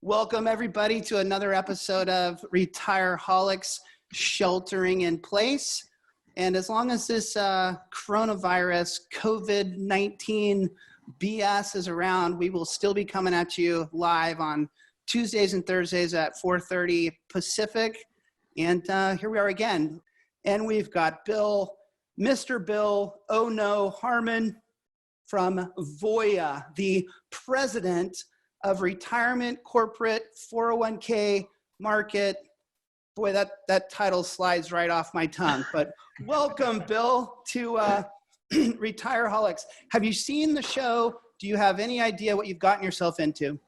Welcome, everybody, to another episode of Retireholics, Sheltering in Place. And as long as this coronavirus, COVID-19 BS is around, we will still be coming at you live on Tuesdays and Thursdays at 4:30 Pacific. And here we are again. And we've got Mr. Bill Ono Harmon from Voya, the president of retirement, corporate, 401k market. Boy, that title slides right off my tongue. But welcome, Bill, to Retireholics. Have you seen the show? Do you have any idea what you've gotten yourself into?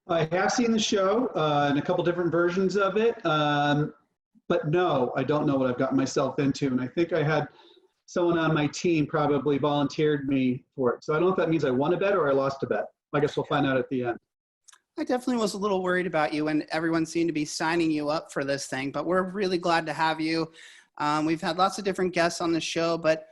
I have seen the show and a couple different versions of it. But no, I don't know what I've gotten myself into. And I think I had someone on my team probably volunteered me for it. So I don't know if that means I won a bet or I lost a bet. I guess we'll find out at the end. I definitely was a little worried about you, and everyone seemed to be signing you up for this thing, but we're really glad to have you. We've had lots of different guests on the show, but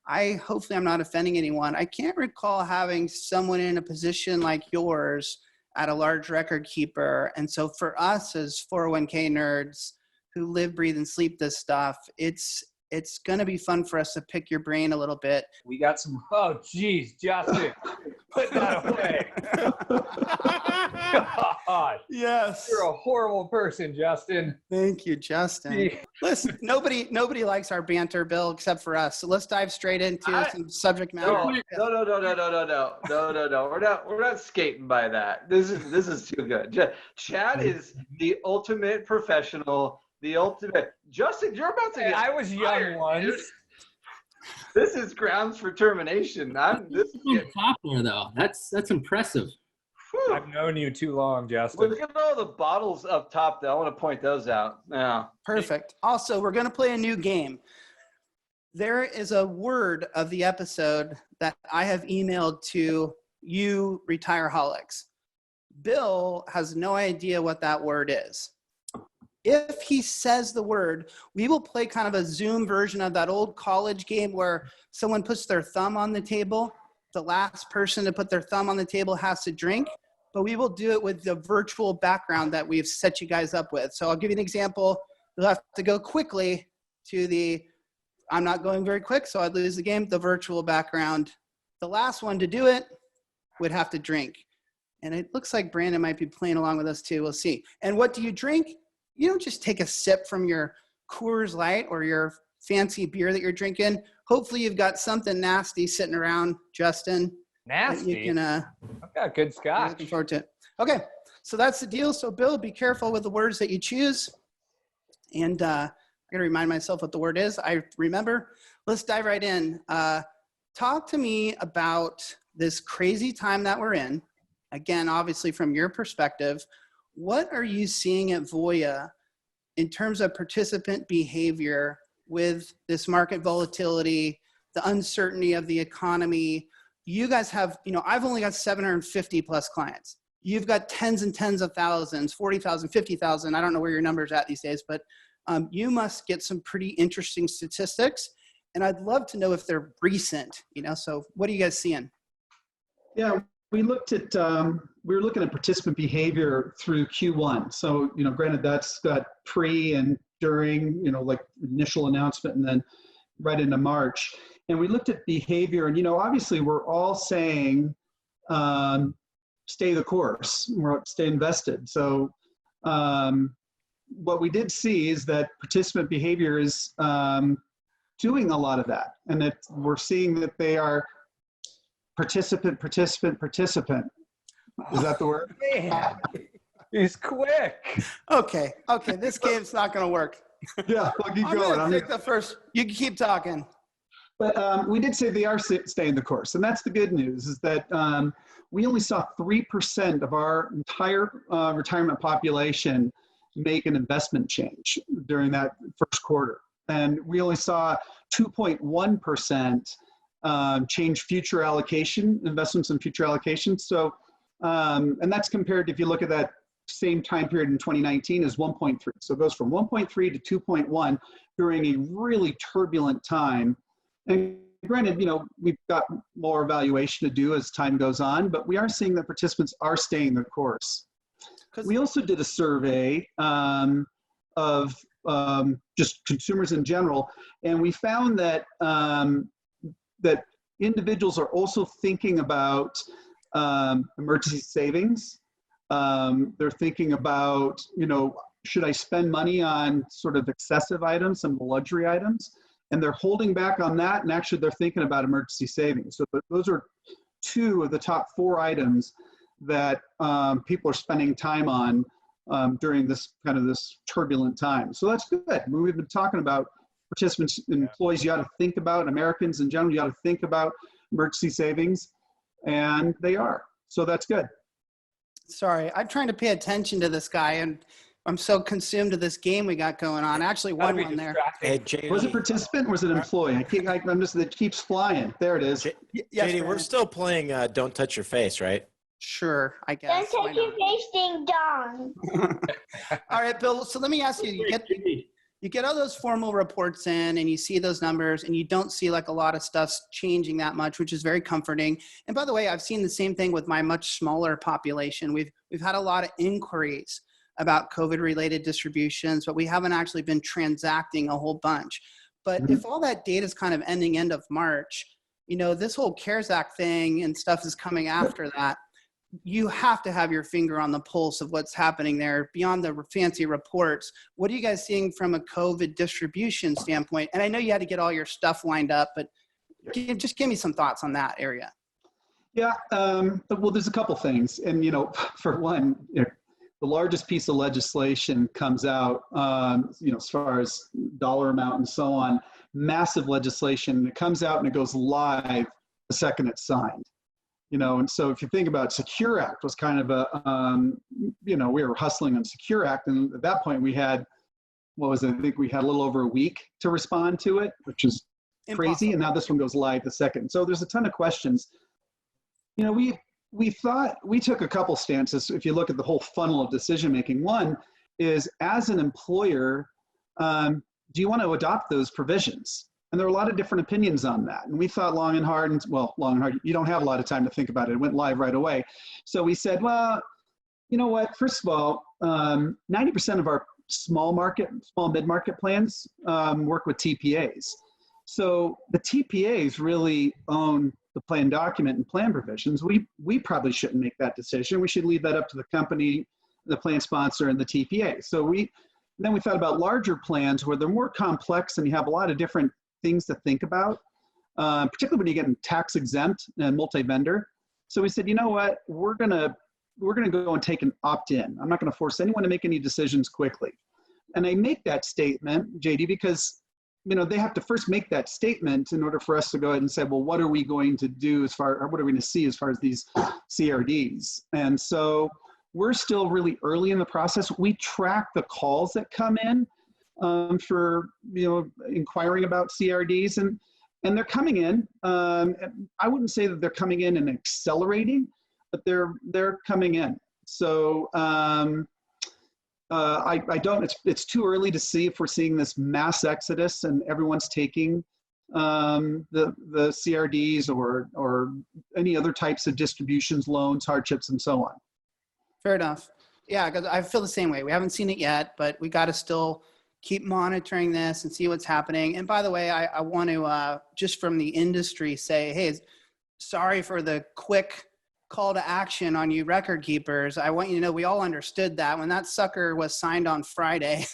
hopefully I'm not offending anyone. I can't recall having someone in a position like yours at a large record keeper. And so for us as 401k nerds who live, breathe, and sleep this stuff, it's going to be fun for us to pick your brain a little bit. We got some, oh geez, Justin, put that away. God. Yes. You're a horrible person, Justin. Thank you, Justin. Listen, nobody likes our banter, Bill, except for us. So let's dive straight into some subject matter. No. We're not skating by that. This is too good. Chad is the ultimate professional. The ultimate. Justin, you're about to get I was young once. This is grounds for termination. This is top there, though. That's impressive. Whew. I've known you too long, Justin. Look at all the bottles up top, though. I want to point those out. Yeah. Perfect. Also, we're going to play a new game. There is a word of the episode that I have emailed to you, Retireholics. Bill has no idea what that word is. If he says the word, we will play kind of a Zoom version of that old college game where someone puts their thumb on the table. The last person to put their thumb on the table has to drink, but we will do it with the virtual background that we've set you guys up with. So I'll give you an example. You'll have to go quickly to I'm not going very quick, so I'd lose the game, the virtual background. The last one to do it would have to drink. And it looks like Brandon might be playing along with us too. We'll see. And what do you drink? You don't just take a sip from your Coors Light or your fancy beer that you're drinking. Hopefully you've got something nasty sitting around, Justin. Nasty? You can, I've got good scotch. looking forward to it. Okay, so that's the deal. So Bill, be careful with the words that you choose. And I got to remind myself what the word is. I remember. Let's dive right in. Talk to me about this crazy time that we're in. Again, obviously from your perspective. What are you seeing at Voya in terms of participant behavior with this market volatility, the uncertainty of the economy? You guys have, I've only got 750 plus clients. You've got tens and tens of thousands, 40,000, 50,000. I don't know where your number's at these days, but you must get some pretty interesting statistics. And I'd love to know if they're recent, so what are you guys seeing? Yeah, we were looking at participant behavior through Q1. So, granted that's got pre and during, like initial announcement and then right into March. And we looked at behavior and, obviously we're all saying, stay the course, stay invested. So what we did see is that participant behavior is doing a lot of that. And that we're seeing that they are participant. Is that the word? Man, he's quick. Okay, this game's not going to work. Yeah, well, keep going. I'm going to take the first. You can keep talking. But we did say they are staying the course. And that's the good news, is that we only saw 3% of our entire retirement population make an investment change during that first quarter. And we only saw 2.1% change future allocation, investments in future allocation. So, and that's compared, if you look at that same time period in 2019, is 1.3. So it goes from 1.3 to 2.1 during a really turbulent time. And granted, we've got more evaluation to do as time goes on, but we are seeing that participants are staying the course. We also did a survey of just consumers in general, and we found that that individuals are also thinking about emergency savings. They're thinking about, should I spend money on sort of excessive items, some luxury items? And they're holding back on that, and actually they're thinking about emergency savings. So those are two of the top 4 items that people are spending time on during this turbulent time. So that's good. We've been talking about participants and employees. You ought to think about, Americans in general, you ought to think about emergency savings, and they are. So that's good. Sorry, I'm trying to pay attention to this guy, and I'm so consumed with this game we got going on. I actually won one there. Hey, JD. Was it participant or was it employee? It keeps flying. There it is. Yes, JD, we're still playing Don't Touch Your Face, right? Sure, I guess. Don't take your face ding dong. All right, Bill. So let me ask you: you get all those formal reports in, and you see those numbers, and you don't see like a lot of stuff changing that much, which is very comforting. And by the way, I've seen the same thing with my much smaller population. We've had a lot of inquiries about COVID-related distributions, but we haven't actually been transacting a whole bunch. But if all that data is kind of ending end of March, this whole CARES Act thing and stuff is coming after that. You have to have your finger on the pulse of what's happening there beyond the fancy reports. What are you guys seeing from a COVID distribution standpoint? And I know you had to get all your stuff lined up, but just give me some thoughts on that area. Yeah, well, there's a couple things. And, for one, the largest piece of legislation comes out, as far as dollar amount and so on, massive legislation. It comes out and it goes live the second it's signed. And so if you think about Secure Act was kind of we were hustling on Secure Act. And at that point we had, I think we had a little over a week to respond to it, which is crazy. And now this one goes live the second. So there's a ton of questions. We thought, we took a couple stances. If you look at the whole funnel of decision-making, one is, as an employer, do you want to adopt those provisions? And there were a lot of different opinions on that. And we thought long and hard, you don't have a lot of time to think about it. It went live right away. So we said, well, you know what? First of all, 90% of our small mid-market plans work with TPAs. So the TPAs really own the plan document and plan provisions. We probably shouldn't make that decision. We should leave that up to the company, the plan sponsor, and the TPA. So then we thought about larger plans where they're more complex and you have a lot of different things to think about, particularly when you get tax exempt and multi-vendor. So we said, you know what, we're gonna go and take an opt-in. I'm not gonna force anyone to make any decisions quickly. And I make that statement, JD, because they have to first make that statement in order for us to go ahead and say, well, what are we going to do what are we going to see as far as these CRDs? And so we're still really early in the process. We track the calls that come in for inquiring about CRDs, and they're coming in. I wouldn't say that they're coming in and accelerating, but they're coming in. So I don't. It's too early to see if we're seeing this mass exodus and everyone's taking the CRDs or any other types of distributions, loans, hardships, and so on. Fair enough. Yeah, because I feel the same way. We haven't seen it yet, but we got to still keep monitoring this and see what's happening. And by the way, I want to, just from the industry, say, hey, sorry for the quick call to action on you record keepers. I want you to know we all understood that when that sucker was signed on Friday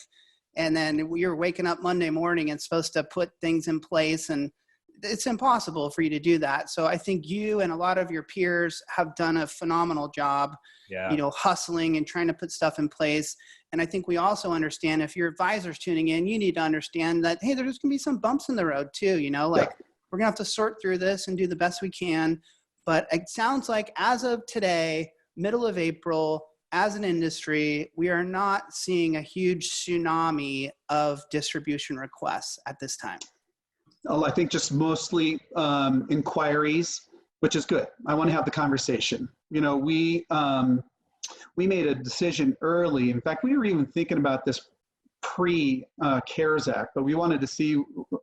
and then you're waking up Monday morning and supposed to put things in place, and it's impossible for you to do that. So I think you and a lot of your peers have done a phenomenal job, hustling and trying to put stuff in place. And I think we also understand, if your advisor's tuning in, you need to understand that, hey, there's going to be some bumps in the road too, we're going to have to sort through this and do the best we can. But it sounds like as of today, middle of April, as an industry, we are not seeing a huge tsunami of distribution requests at this time. Oh, I think just mostly inquiries, which is good. I want to have the conversation. We made a decision early. In fact, we were even thinking about this pre-CARES Act, but we wanted to see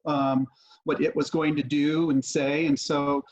what it was going to do and say. And so